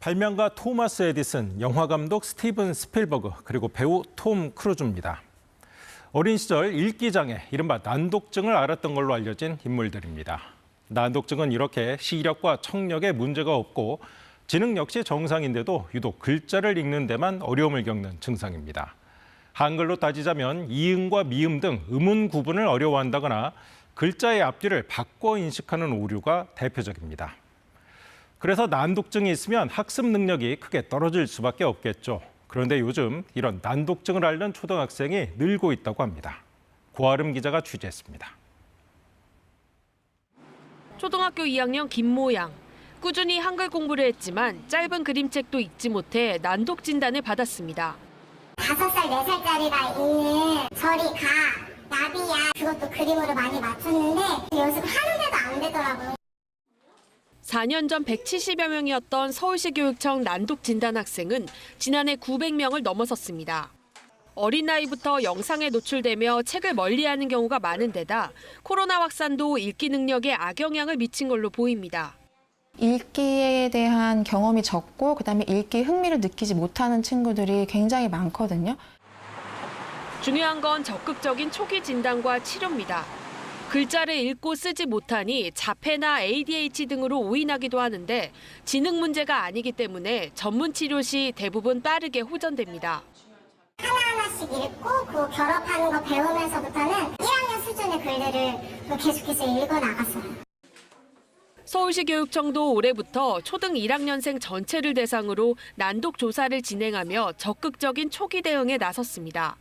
발명가 토마스 에디슨, 영화감독 스티븐 스필버그, 그리고 배우 톰 크루즈입니다. 어린 시절 읽기장애, 이른바 난독증을 앓았던 걸로 알려진 인물들입니다. 난독증은 이렇게 시력과 청력에 문제가 없고 지능 역시 정상인데도 유독 글자를 읽는 데만 어려움을 겪는 증상입니다. 한글로 따지자면 이음과 미음 등 음운 구분을 어려워한다거나 글자의 앞뒤를 바꿔 인식하는 오류가 대표적입니다. 그래서 난독증이 있으면 학습 능력이 크게 떨어질 수밖에 없겠죠. 그런데 요즘 이런 난독증을 앓는 초등학생이 늘고 있다고 합니다. 고아름 기자가 취재했습니다. 초등학교 2학년 김모양. 꾸준히 한글 공부를 했지만 짧은 그림책도 읽지 못해 난독 진단을 받았습니다. 5살, 4살짜리가 읽는 저리 가, 나비야, 그것도 그림으로 많이 맞췄는데 연습을 하는데도 안 되더라고요. 4년 전 170여 명이었던 서울시 교육청 난독 진단 학생은 지난해 900명을 넘어섰습니다. 어린 나이부터 영상에 노출되며 책을 멀리하는 경우가 많은 데다 코로나 확산도 읽기 능력에 악영향을 미친 걸로 보입니다. 읽기에 대한 경험이 적고 그다음에 읽기 흥미를 느끼지 못하는 친구들이 굉장히 많거든요. 중요한 건 적극적인 초기 진단과 치료입니다. 글자를 읽고 쓰지 못하니 자폐나 ADHD 등으로 오인하기도 하는데 지능 문제가 아니기 때문에 전문 치료 시 대부분 빠르게 호전됩니다. 하나하나씩 읽고 그 결합하는 거 배우면서부터는 1학년 수준의 글들을 계속해서 읽어나갔어요. 서울시 교육청도 올해부터 초등 1학년생 전체를 대상으로 난독 조사를 진행하며 적극적인 초기 대응에 나섰습니다.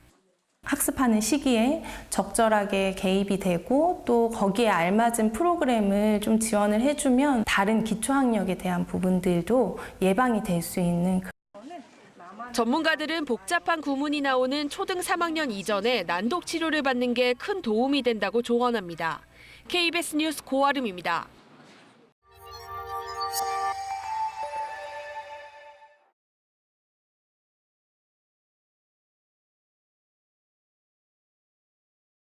학습하는 시기에 적절하게 개입이 되고 또 거기에 알맞은 프로그램을 좀 지원을 해주면 다른 기초학력에 대한 부분들도 예방이 될 수 있는. 전문가들은 복잡한 구문이 나오는 초등 3학년 이전에 난독 치료를 받는 게 큰 도움이 된다고 조언합니다. KBS 뉴스 고아름입니다.